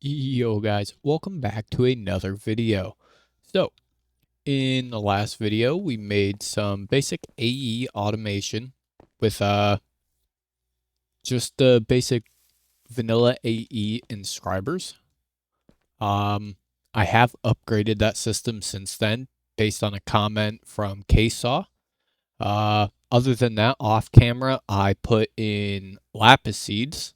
Yo guys, welcome back to another video. So, in the last video, we made some basic AE automation with just the basic vanilla AE inscribers. I have upgraded that system since then based on a comment from Ksaw. Other than that, off camera, I put in lapis seeds,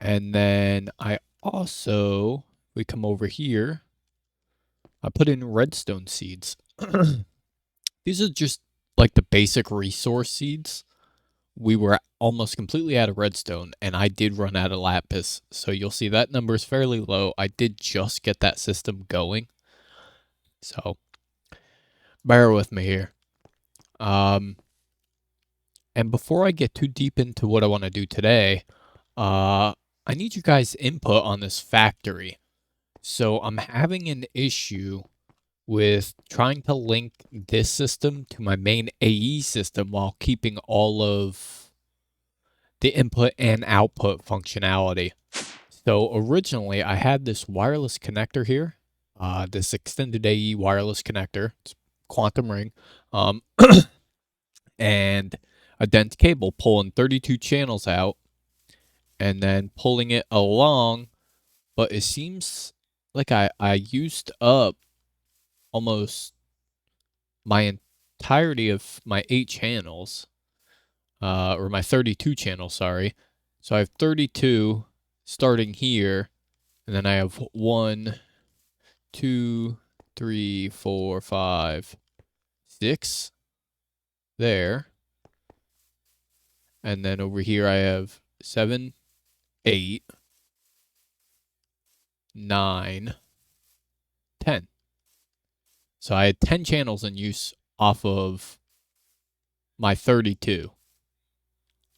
and then I also, we come over here, I put in redstone seeds. These are just like the basic resource seeds. We were almost completely out of redstone, and I did run out of lapis. So you'll see that number is fairly low. I did just get that system going. So bear with me here. And before I get too deep into what I want to do today, I need you guys' input on this factory. So I'm having an issue with trying to link this system to my main AE system while keeping all of the input and output functionality. So originally I had this wireless connector here, this extended AE wireless connector, it's quantum ring, and a dense cable pulling 32 channels out and then pulling it along, but it seems like I used up almost my entirety of my 8 channels, or my 32 channels, sorry. So I have 32 starting here, and then I have 1, 2, 3, 4, 5, 6 there. And then over here I have 7, 8, 9, 10. So I had 10 channels in use off of my 32.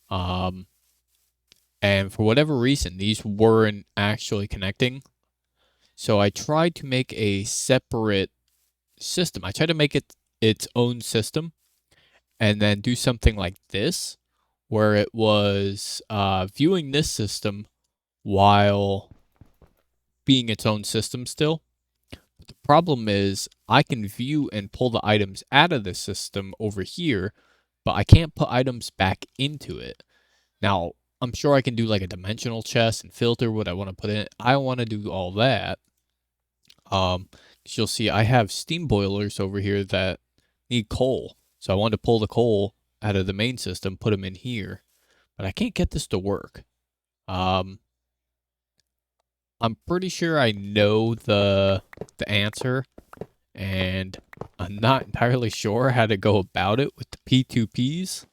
And for whatever reason, these weren't actually connecting. So I tried to make a separate system. I tried to make it its own system and then do something like this, where it was viewing this system while being its own system still. But the problem is I can view and pull the items out of the system over here, but I can't put items back into it. Now, I'm sure I can do like a dimensional chest and filter what I want to put in it. I want to do all that. You'll see I have steam boilers over here that need coal. So I want to pull the coal out of the main system, put them in here. But I can't get this to work. I'm pretty sure I know the answer, and I'm not entirely sure how to go about it with the P2Ps.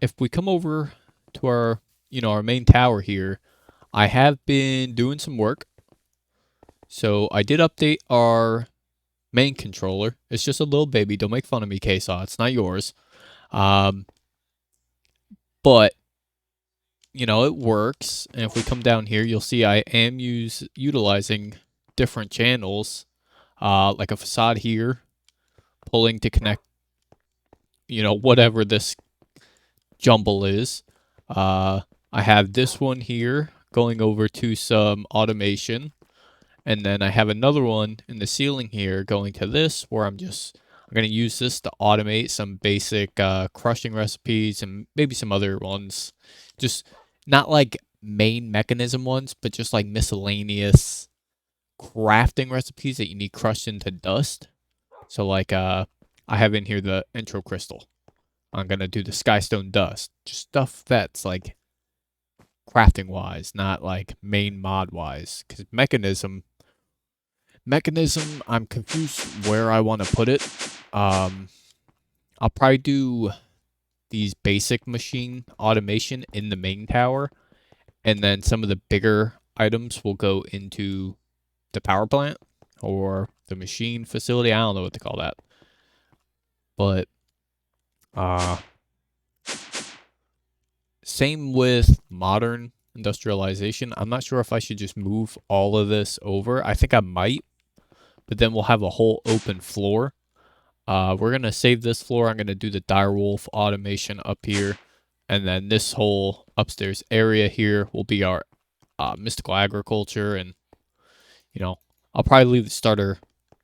If we come over to our, our main tower here, I have been doing some work. So I did update our main controller. It's just a little baby. Don't make fun of me, Ksaw. It's not yours. But it works. And if we come down here, you'll see I am utilizing different channels, like a facade here, pulling to connect, whatever this jumble is. I have this one here going over to some automation, and then I have another one in the ceiling here going to this, where I'm going to use this to automate some basic crushing recipes and maybe some other ones. Just not like main mechanism ones, but just like miscellaneous crafting recipes that you need crushed into dust. So like I have in here the Entro crystal. I'm going to do the skystone dust. Just stuff that's like crafting wise, not like main mod wise. Because mechanism, I'm confused where I want to put it. I'll probably do these basic machine automation in the main tower, and then some of the bigger items will go into the power plant or the machine facility. I don't know what to call that. But same with modern industrialization. I'm not sure if I should just move all of this over. I think I might, but then we'll have a whole open floor. We're going to save this floor. I'm going to do the direwolf automation up here. And then this whole upstairs area here will be our mystical agriculture, and I'll probably leave the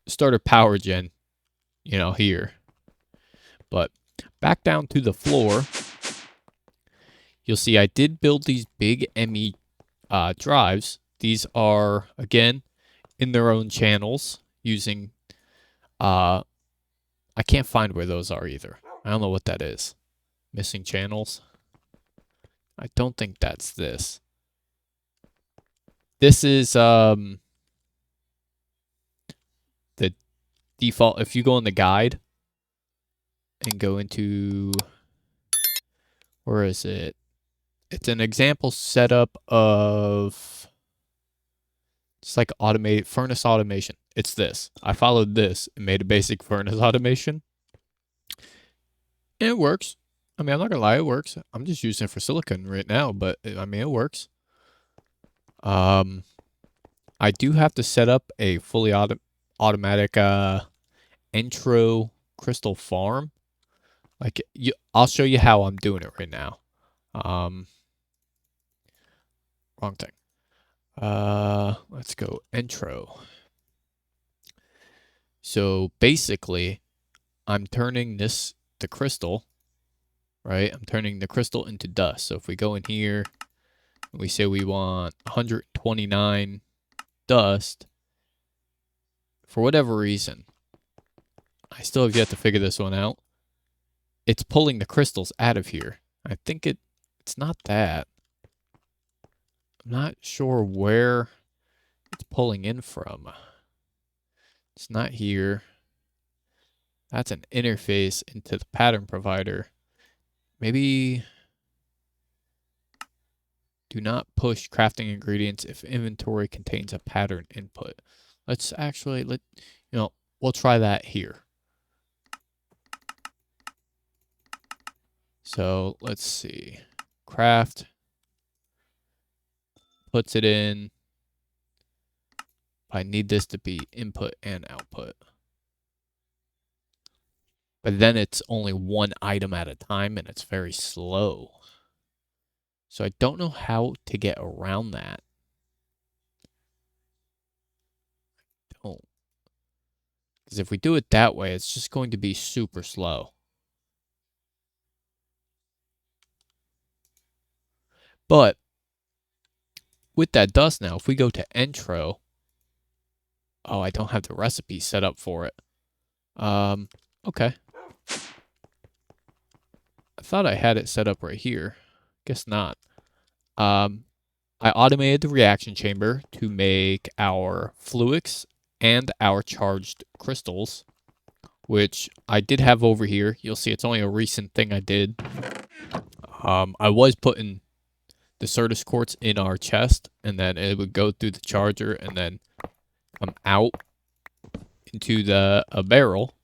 starter power gen, here. But back down to the floor, you'll see I did build these big ME drives. These are, again, in their own channels using, I can't find where those are either. I don't know what that is. Missing channels. I don't think that's this. This is the default. If you go in the guide and go into, where is it? It's an example setup of, it's like automated furnace automation. It's this. I followed this and made a basic furnace automation. And it works. I mean, I'm not gonna lie, it works. I'm just using it for silicon right now, but I mean, it works. I do have to set up a fully automatic Entro crystal farm. Like, I'll show you how I'm doing it right now. Wrong thing. Let's go Entro. So basically, I'm turning the crystal, right? I'm turning the crystal into dust. So if we go in here, and we say we want 129 dust, for whatever reason, I still have yet to figure this one out. It's pulling the crystals out of here. I think it's not that. I'm not sure where it's pulling in from. It's not here. That's an interface into the pattern provider. Maybe do not push crafting ingredients if inventory contains a pattern input. Let's actually, we'll try that here. So let's see. Craft puts it in. I need this to be input and output. But then it's only one item at a time and it's very slow. So I don't know how to get around that. Don't. Because if we do it that way, it's just going to be super slow. But with that dust now, if we go to Entro, oh, I don't have the recipe set up for it. Okay. I thought I had it set up right here. Guess not. I automated the reaction chamber to make our fluics and our charged crystals, which I did have over here. You'll see it's only a recent thing I did. I was putting the Certus quartz in our chest, and then it would go through the charger and then come out into a barrel.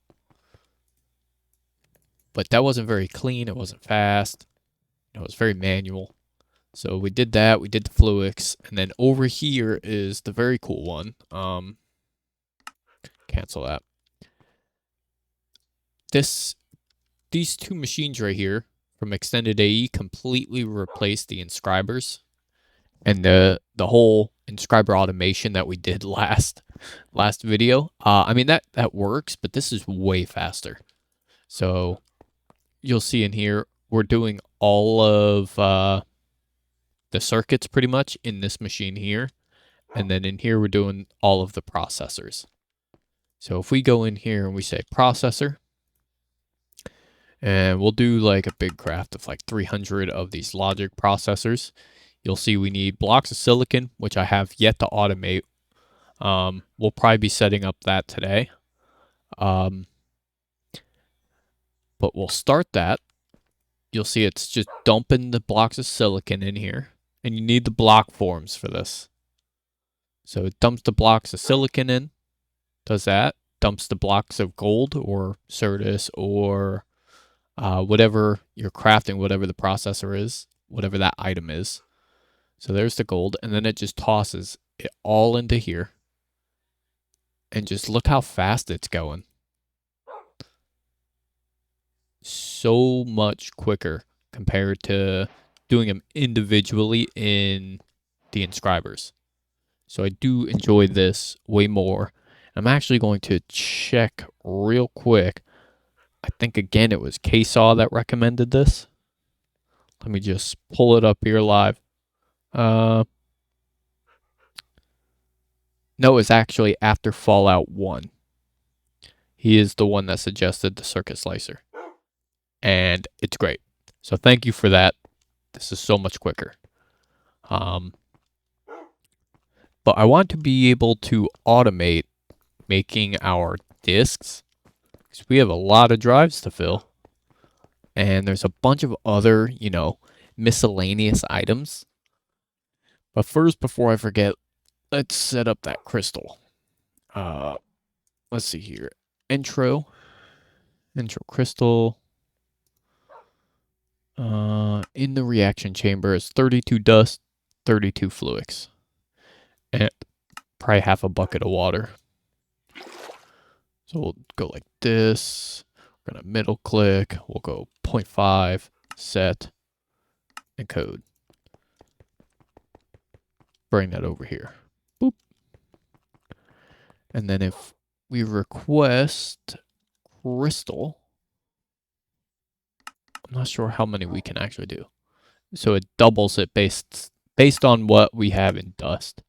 But that wasn't very clean. It wasn't fast. It was very manual. So we did that. We did the fluics. And then over here is the very cool one. Cancel that. These two machines right here from Extended AE completely replaced the Inscribers. And the whole Inscriber automation that we did last video. I mean, that works, but this is way faster. So you'll see in here, we're doing all of the circuits pretty much in this machine here. And then in here, we're doing all of the processors. So if we go in here and we say processor, and we'll do like a big craft of like 300 of these logic processors, you'll see we need blocks of silicon, which I have yet to automate. We'll probably be setting up that today. But we'll start that. You'll see it's just dumping the blocks of silicon in here. And you need the block forms for this. So it dumps the blocks of silicon in. Does that. Dumps the blocks of gold or Certus or whatever you're crafting, whatever the processor is, whatever that item is. So there's the gold. And then it just tosses it all into here. And just look how fast it's going. So much quicker compared to doing them individually in the Inscribers. So I do enjoy this way more. I'm actually going to check real quick. I think again it was KSAW that recommended this. Let me just pull it up here live. No, it's actually after Fallout 1. He is the one that suggested the circuit slicer. And it's great. So thank you for that. This is so much quicker. But I want to be able to automate making our disks, because we have a lot of drives to fill. And there's a bunch of other, miscellaneous items. But first, before I forget, let's set up that crystal. Let's see here. Entro crystal. In the reaction chamber is 32 dust, 32 fluix, and probably half a bucket of water. So we'll go like this. We're gonna middle click. We'll go 0.5, set, encode. Bring that over here. Boop. And then if we request crystal, I'm not sure how many we can actually do. So it doubles it based on what we have in dust.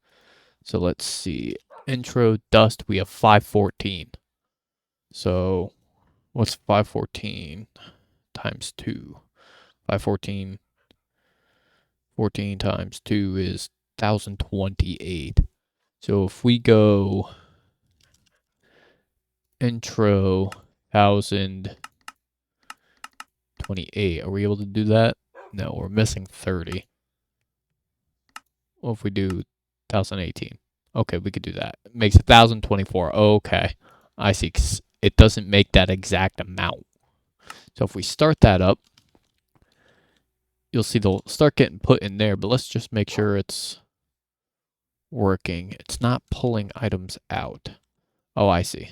So let's see. Intro dust, we have 514. So what's 514 times 2? 514, 14 times 2 is 1028. So if we go intro 1028, are we able to do that? No, we're missing 30. What if we do 1018? Okay, we could do that. It makes 1024. Okay, I see. It doesn't make that exact amount. So if we start that up, you'll see they'll start getting put in there, but let's just make sure it's working. It's not pulling items out. Oh, I see.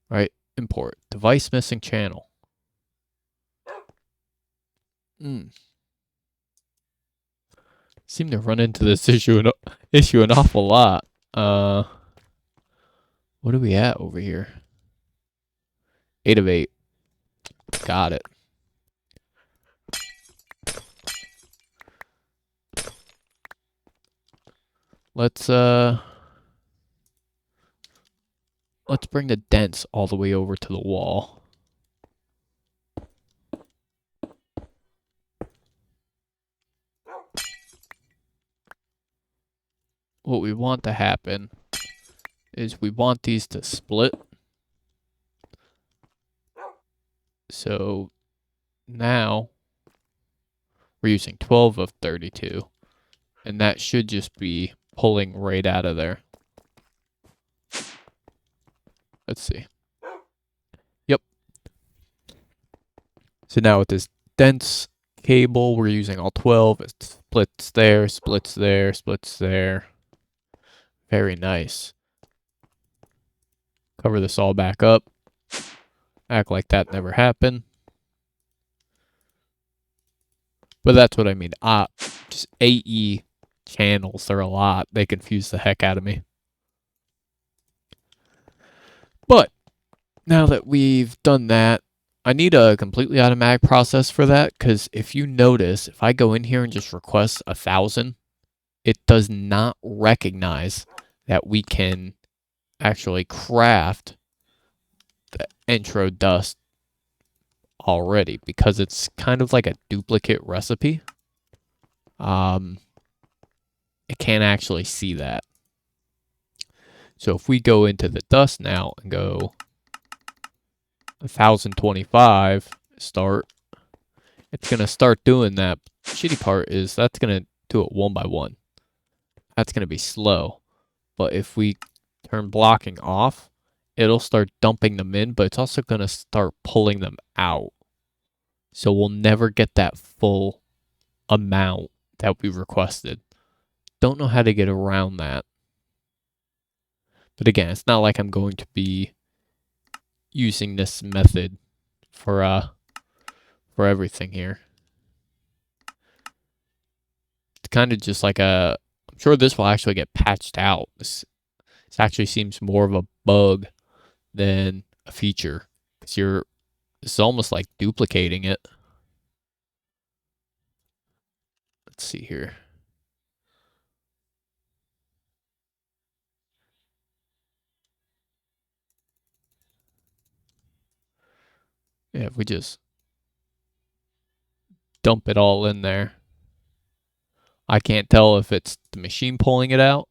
Right, import. Device missing channel. Seem to run into this issue an awful lot. What are we at over here? 8 of 8. Got it. Let's bring the dents all the way over to the wall. What we want to happen is we want these to split. So now we're using 12 of 32, and that should just be pulling right out of there. Let's see. Yep. So now with this dense cable, we're using all 12. It splits there, splits there, splits there. Very nice. Cover this all back up. Act like that never happened. But that's what I mean. Just AE channels, they're a lot. They confuse the heck out of me. But now that we've done that, I need a completely automatic process for that, because if you notice, if I go in here and just request 1,000, it does not recognize that we can actually craft the intro dust already, because it's kind of like a duplicate recipe. It can't actually see that. So if we go into the dust now and go 1025, start, it's going to start doing that. The shitty part is that's going to do it one by one. That's going to be slow. But if we turn blocking off, it'll start dumping them in, but it's also going to start pulling them out. So we'll never get that full amount that we requested. Don't know how to get around that. But again, it's not like I'm going to be using this method for everything here. It's kind of just like I'm sure this will actually get patched out. This actually seems more of a bug than a feature, because it's almost like duplicating it. Let's see here. Yeah, if we just dump it all in there, I can't tell if it's the machine pulling it out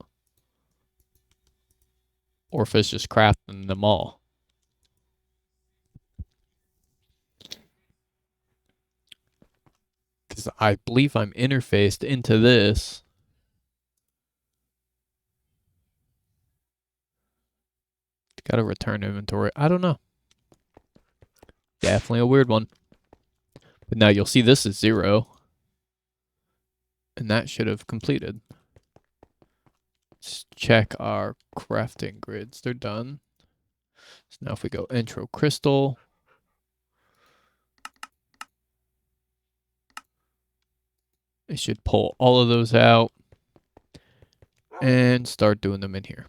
or if it's just crafting them all. Because I believe I'm interfaced into this. Gotta return inventory. I don't know. Definitely a weird one. But now you'll see this is 0. And that should have completed. Let's check our crafting grids. They're done. So now if we go Entro crystal, it should pull all of those out and start doing them in here.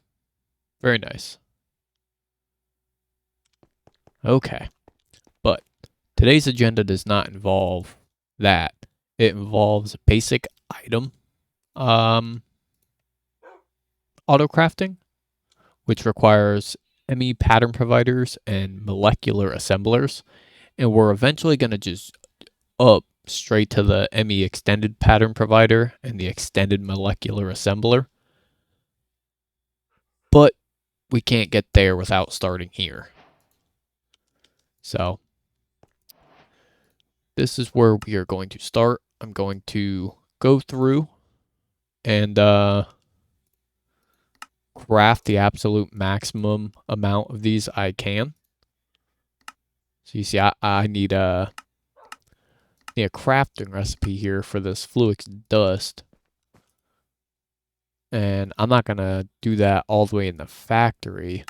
Very nice. Okay. But today's agenda does not involve that. It involves a basic item autocrafting, which requires ME pattern providers and molecular assemblers. And we're eventually going to just up straight to the ME extended pattern provider and the extended molecular assembler. But we can't get there without starting here. So this is where we are going to start. I'm going to go through and craft the absolute maximum amount of these I can. So you see, I need a crafting recipe here for this Fluix dust. And I'm not going to do that all the way in the factory.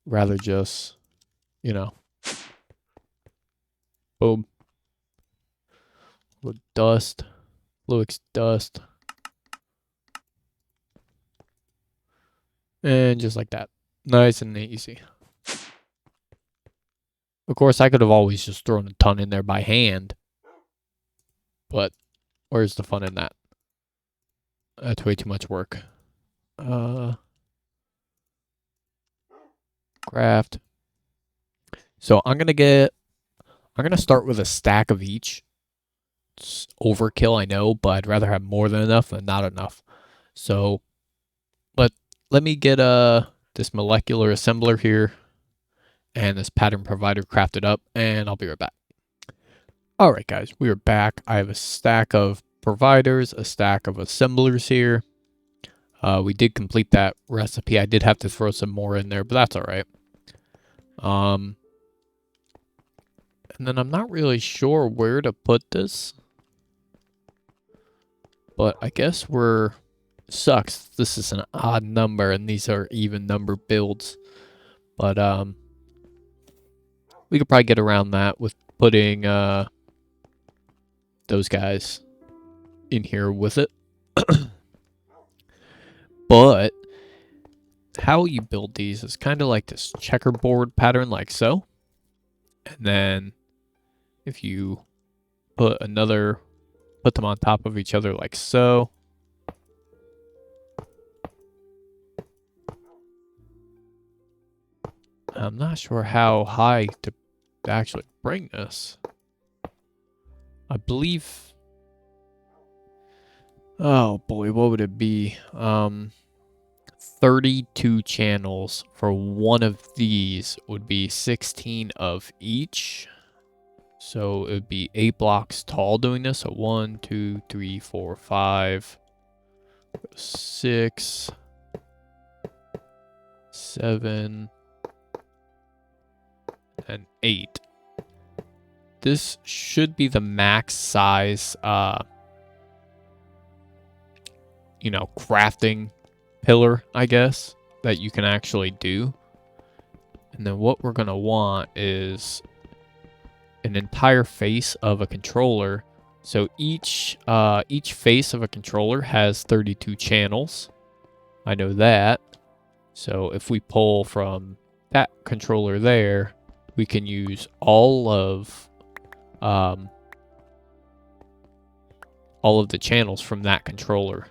Rather just, boom. With dust, Fluix dust. And just like that. Nice and easy. Of course, I could have always just thrown a ton in there by hand. But where's the fun in that? That's way too much work. Craft. So I'm gonna start with a stack of each. It's overkill, I know, but I'd rather have more than enough than not enough. So let me get this molecular assembler here and this pattern provider crafted up, and I'll be right back. All right, guys, we are back. I have a stack of providers, a stack of assemblers here. We did complete that recipe. I did have to throw some more in there, but that's all right. And then I'm not really sure where to put this, but I guess sucks. This is an odd number, and these are even number builds. But we could probably get around that with putting those guys in here with it. But how you build these is kind of like this checkerboard pattern, like so. And then if you put them on top of each other like so. I'm not sure how high to actually bring this. I believe... Oh boy, what would it be? 32 channels for one of these would be 16 of each. So it would be 8 blocks tall doing this. So 1, 2, 3, 4, 5, 6, 7, and 8. This should be the max size, crafting pillar, I guess, that you can actually do. And then what we're going to want is an entire face of a controller. So each face of a controller has 32 channels. I know that. So if we pull from that controller there, we can use all of the channels from that controller.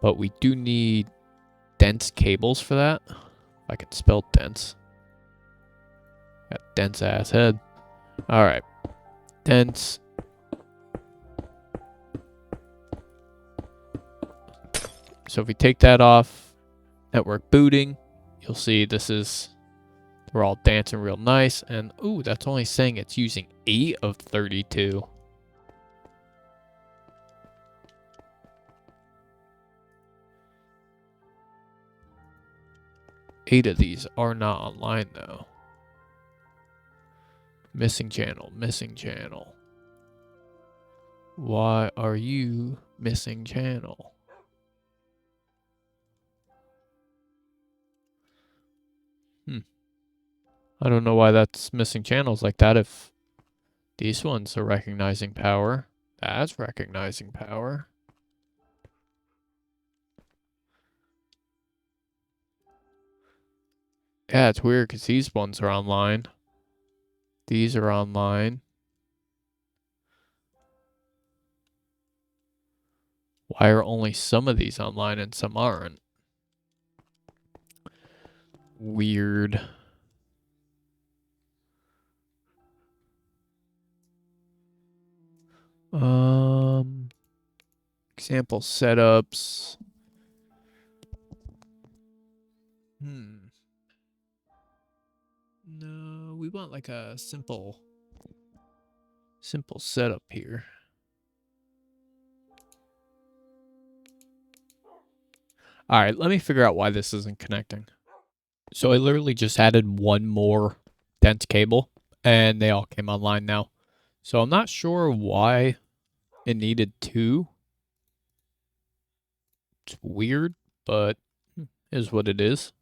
But we do need dense cables for that. If I can spell dense. Got dense ass head. All right, dense. So if we take that off, network booting, you'll see we're all dancing real nice. And ooh, that's only saying it's using 8 of 32. Eight of these are not online though. Missing channel, missing channel. Why are you missing channel? I don't know why that's missing channels like that if these ones are recognizing power. That's recognizing power. Yeah, it's weird because these ones are online. These are online. Why are only some of these online and some aren't? Weird. Example setups. No, we want like a simple setup here. All right, let me figure out why this isn't connecting. So I literally just added one more dense cable and they all came online now. So I'm not sure why it needed 2. It's weird, but is what it is.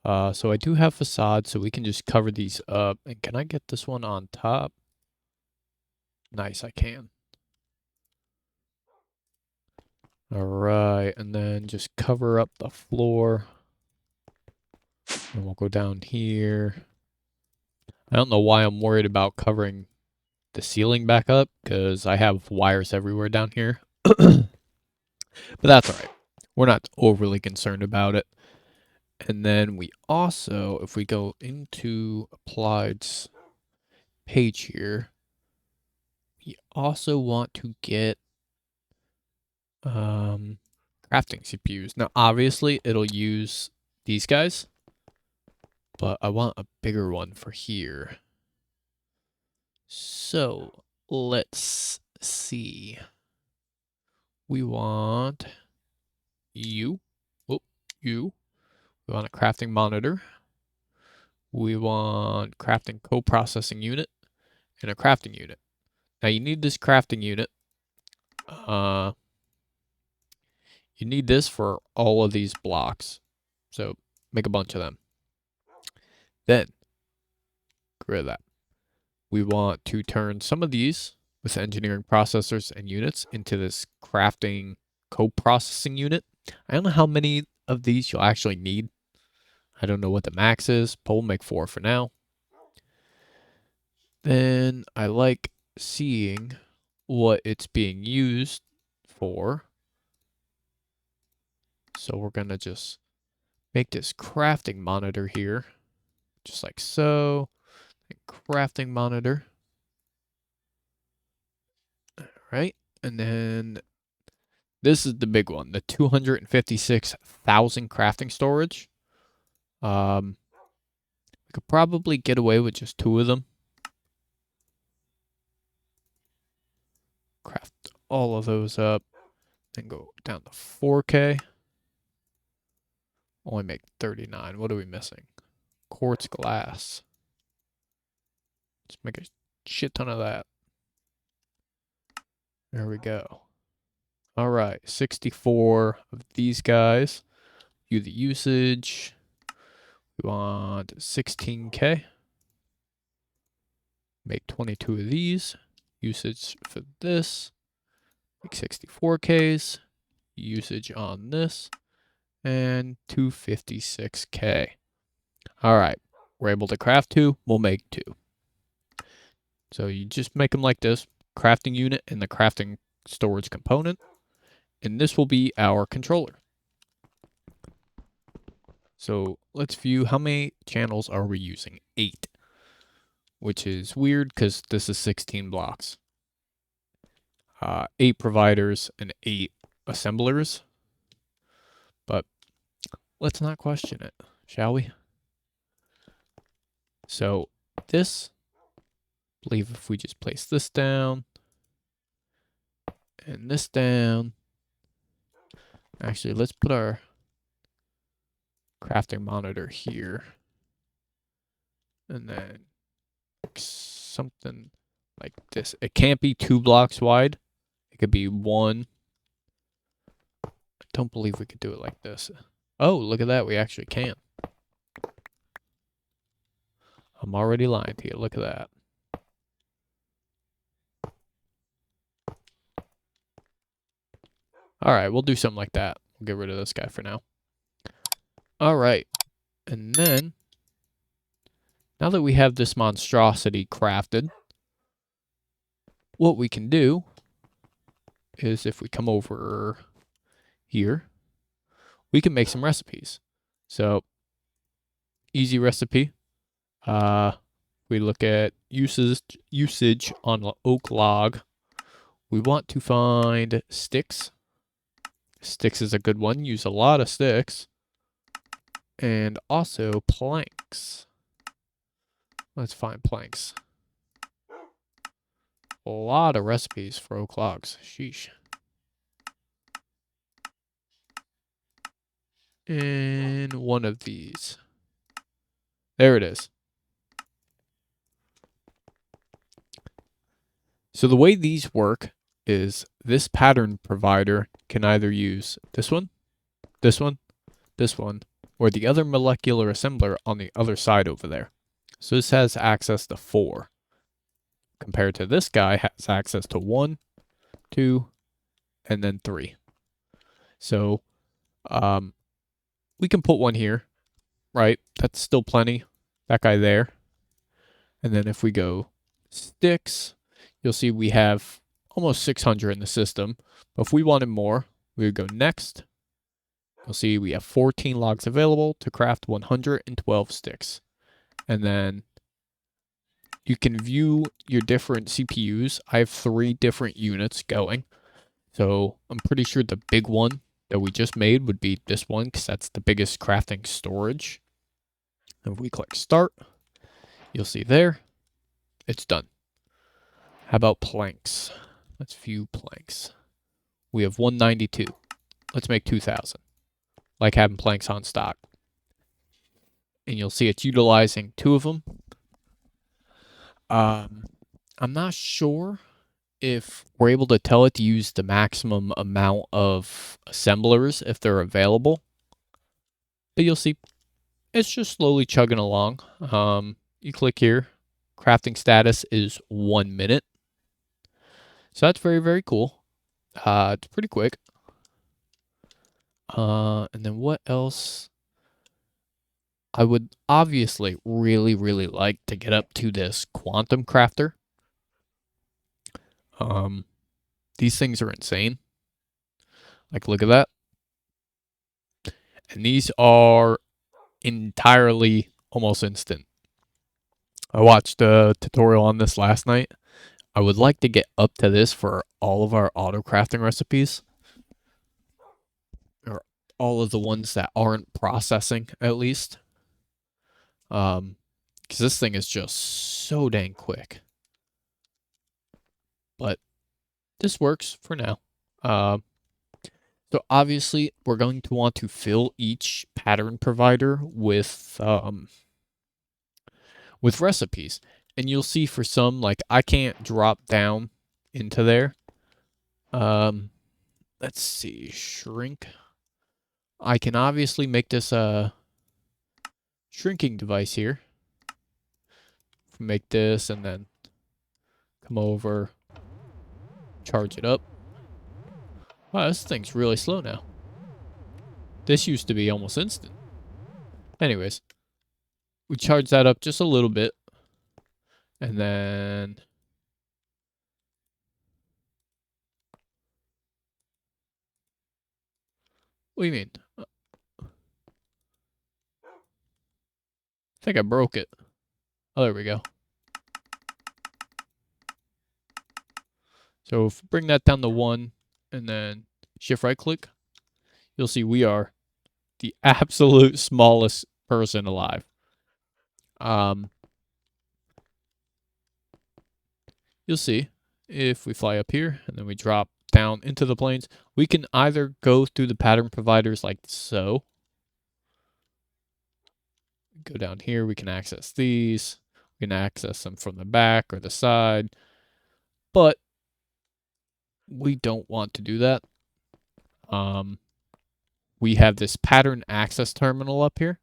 So I do have facade, so we can just cover these up. And can I get this one on top? Nice, I can. All right, and then just cover up the floor. And we'll go down here. I don't know why I'm worried about covering the ceiling back up, because I have wires everywhere down here. But that's all right. We're not overly concerned about it. And then we also, if we go into Applied's page here, we also want to get crafting CPUs. Now, obviously, it'll use these guys, but I want a bigger one for here. So let's see. We want you. Oh, you. We want a crafting monitor. We want crafting co-processing unit and a crafting unit. Now you need this crafting unit. You need this for all of these blocks. So make a bunch of them. Then, get rid of that. We want to turn some of these with engineering processors and units into this crafting co-processing unit. I don't know how many of these you'll actually need. I don't know what the max is, but we'll make 4 for now. Then I like seeing what it's being used for. So we're going to just make this crafting monitor here, just like so. Crafting monitor. All right. And then this is the big one, the 256,000 crafting storage. We could probably get away with just 2 of them. Craft all of those up. Then go down to 4K. Only make 39. What are we missing? Quartz glass. Let's make a shit ton of that. There we go. All right, 64 of these guys. View the usage. We want 16K. Make 22 of these. Usage for this. Make 64Ks. Usage on this. And 256K. All right. We're able to craft 2. We'll make 2. So you just make them like this. Crafting unit and the crafting storage component. And this will be our controller. So let's view how many channels are we using. 8. Which is weird because this is 16 blocks. 8 providers and 8 assemblers. But let's not question it, shall we? So this, I believe if we just place this down and this down. Actually, let's put our crafting monitor here. And then something like this. It can't be 2 blocks wide. It could be 1. I don't believe we could do it like this. Oh, look at that. We actually can. I'm already lying to you. Look at that. All right, we'll do something like that. We'll get rid of this guy for now. All right. And then, now that we have this monstrosity crafted, what we can do is if we come over here, we can make some recipes. So, easy recipe. We look at usage on the oak log. We want to find sticks. Sticks is a good one. Use a lot of sticks. And also planks. Let's find planks. A lot of recipes for oak logs. Sheesh. And one of these. There it is. So the way these work is this pattern provider can either use this one, this one, this one, or the other molecular assembler on the other side over there. So this has access to 4. Compared to this guy has access to 1, 2, and then 3. So we can put one here, right? That's still plenty. That guy there. And then if we go sticks, you'll see we have almost 600 in the system. But if we wanted more, we would go next. You'll see we have 14 logs available to craft 112 sticks. And then you can view your different CPUs. I have 3 different units going. So I'm pretty sure the big one that we just made would be this one because that's the biggest crafting storage. If we click start, you'll see there, it's done. How about planks? Let's view planks. We have 192. Let's make 2,000. Like having planks on stock. And you'll see it's utilizing 2 of them. I'm not sure if we're able to tell it to use the maximum amount of assemblers if they're available. But you'll see it's just slowly chugging along. You click here. Crafting status is 1 minute. So that's very, very cool. It's pretty quick. And then what else? I would obviously really, really like to get up to this quantum crafter. These things are insane. Like, look at that. And these are entirely almost instant. I watched a tutorial on this last night. I would like to get up to this for all of our auto crafting recipes. Or all of the ones that aren't processing, at least. Because this thing is just so dang quick. But this works for now. So obviously, we're going to want to fill each pattern provider with recipes. And you'll see for some, like, I can't drop down into there. Let's see, shrink. I can obviously make this shrinking device here. Make this and then come over, charge it up. Wow, this thing's really slow now. This used to be almost instant. Anyways, we charge that up just a little bit. And then what do you mean? I think I broke it. Oh, there we go. So if we bring that down to 1 and then shift right click, you'll see we are the absolute smallest person alive. You'll see if we fly up here and then we drop down into the planes, we can either go through the pattern providers like so. Go down here, we can access these. We can access them from the back or the side. But we don't want to do that. We have this pattern access terminal up here.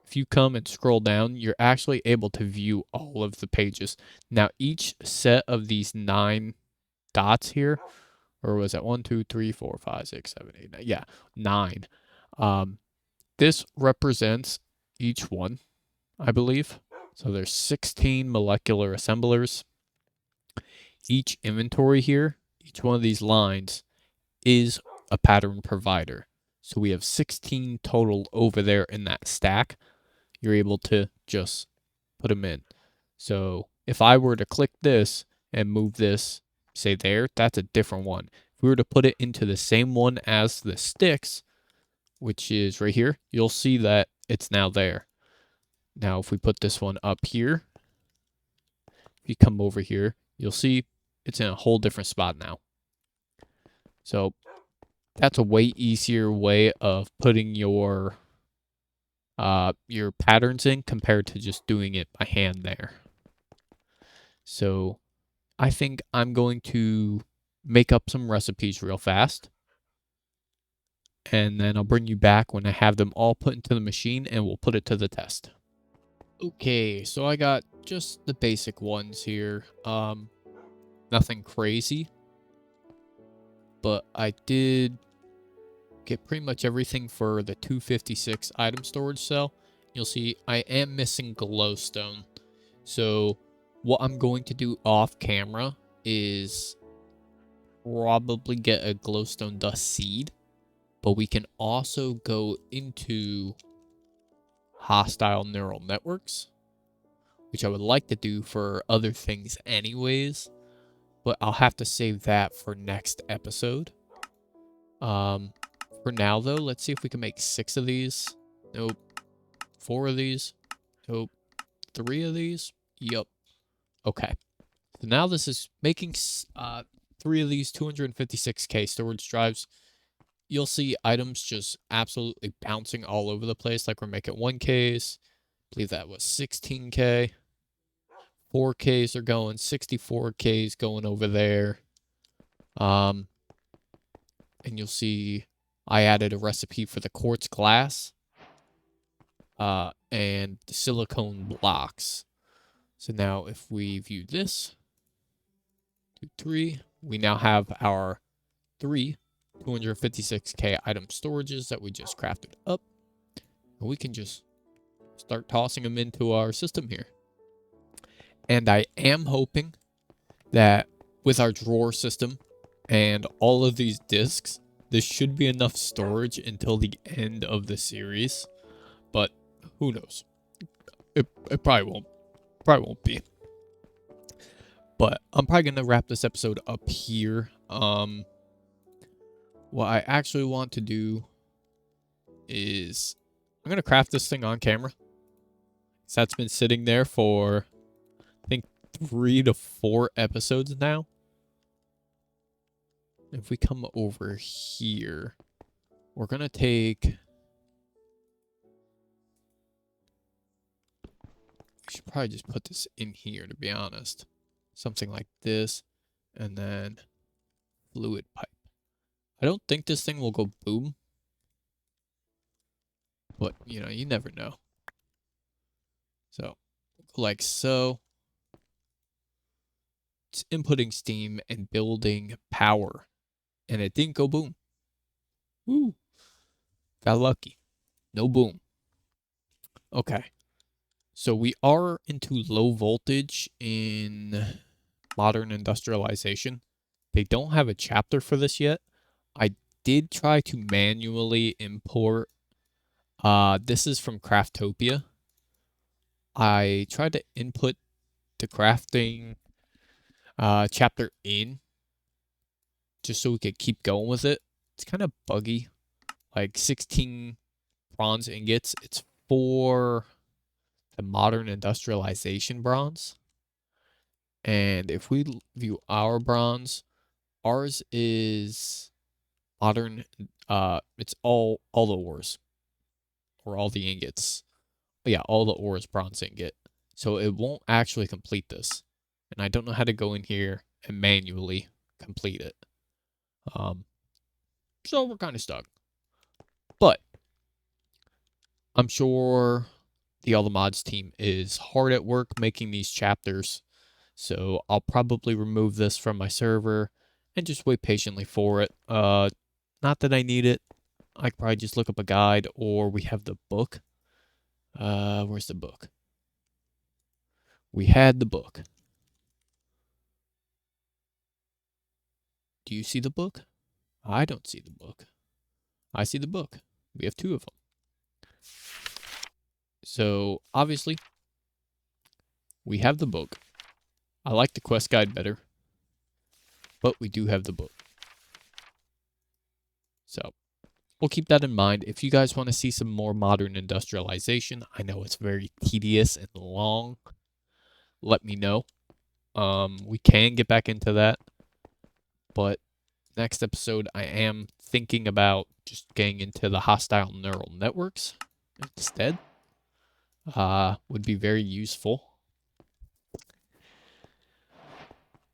If you come and scroll down, you're actually able to view all of the pages. Now, each set of these 9 dots here, or was it 1, 2, 3, 4, 5, 6, 7, 8, 9? Yeah, 9. This represents each one, I believe. So there's 16 molecular assemblers. Each inventory here, each one of these lines is a pattern provider. So we have 16 total over there in that stack. You're able to just put them in. So if I were to click this and move this, say there, that's a different one. If we were to put it into the same one as the sticks, which is right here, you'll see that it's now there. Now, if we put this one up here, if you come over here, you'll see it's in a whole different spot now. So that's a way easier way of putting your patterns in compared to just doing it by hand there. So I think I'm going to make up some recipes real fast. And then I'll bring you back when I have them all put into the machine and we'll put it to the test. Okay, so I got just the basic ones here. Nothing crazy. But I did get pretty much everything for the 256 item storage cell. You'll see I am missing glowstone. So what I'm going to do off camera is probably get a glowstone dust seed. But we can also go into hostile neural networks, which I would like to do for other things anyways. But I'll have to save that for next episode. For now, though, let's see if we can make 6 of these. Nope. 4 of these. Nope. 3 of these. Yup. Okay. So now this is making 3 of these 256K storage drives. You'll see items just absolutely bouncing all over the place. Like we're making 1Ks. I believe that was 16K. 4Ks are going. 64Ks going over there. And you'll see I added a recipe for the quartz glass and the silicone blocks. So now if we view this, 2, 3, we now have our 3 256K item storages that we just crafted up. And we can just start tossing them into our system here. And I am hoping that with our drawer system and all of these discs, this should be enough storage until the end of the series. But who knows? It probably won't be. But I'm probably going to wrap this episode up here. What I actually want to do is I'm going to craft this thing on camera. So that's been sitting there for, I think, 3 to 4 episodes now. If we come over here, we're going to take... We should probably just put this in here, to be honest. Something like this. And then fluid pipe. I don't think this thing will go boom. But, you know, you never know. So, like so. It's inputting steam and building power. And it didn't go boom. Woo. Got lucky. No boom. Okay. So we are into low voltage in modern industrialization. They don't have a chapter for this yet. I did try to manually import. This is from Craftopia. I tried to input the crafting chapter in just so we could keep going with it. It's kind of buggy. Like 16 bronze ingots. It's for the modern industrialization bronze. And if we view our bronze, ours is modern. It's all the ores or all the ingots. Yeah, all the ores bronze ingot. So it won't actually complete this, and I don't know how to go in here and manually complete it. So we're kind of stuck. But I'm sure the All the Mods team is hard at work making these chapters. So I'll probably remove this from my server and just wait patiently for it. Not that I need it. I could probably just look up a guide, or we have the book. Where's the book? We had the book. Do you see the book? I don't see the book. I see the book. We have two of them. So obviously, we have the book. I like the quest guide better, but we do have the book. So we'll keep that in mind. If you guys want to see some more modern industrialization, I know it's very tedious and long. Let me know. We can get back into that, but next episode I am thinking about just getting into the hostile neural networks instead. Would be very useful.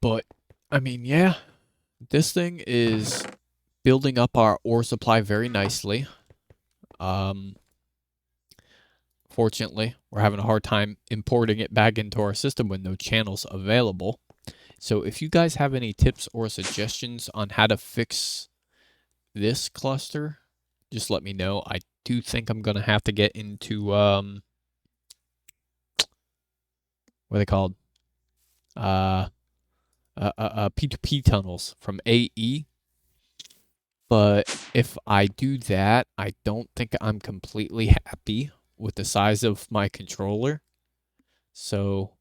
But I mean, yeah, this thing is building up our ore supply very nicely. Fortunately, we're having a hard time importing it back into our system with no channels available. So if you guys have any tips or suggestions on how to fix this cluster, just let me know. I do think I'm going to have to get into, what are they called? P2P tunnels from AE. But if I do that, I don't think I'm completely happy with the size of my controller. So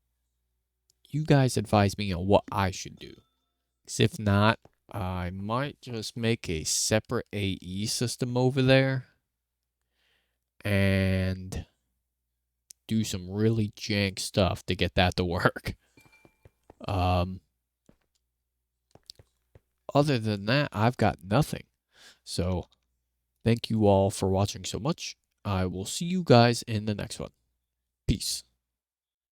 you guys advise me on what I should do. Because if not, I might just make a separate AE system over there and do some really jank stuff to get that to work. Other than that, I've got nothing. So thank you all for watching so much. I will see you guys in the next one. Peace.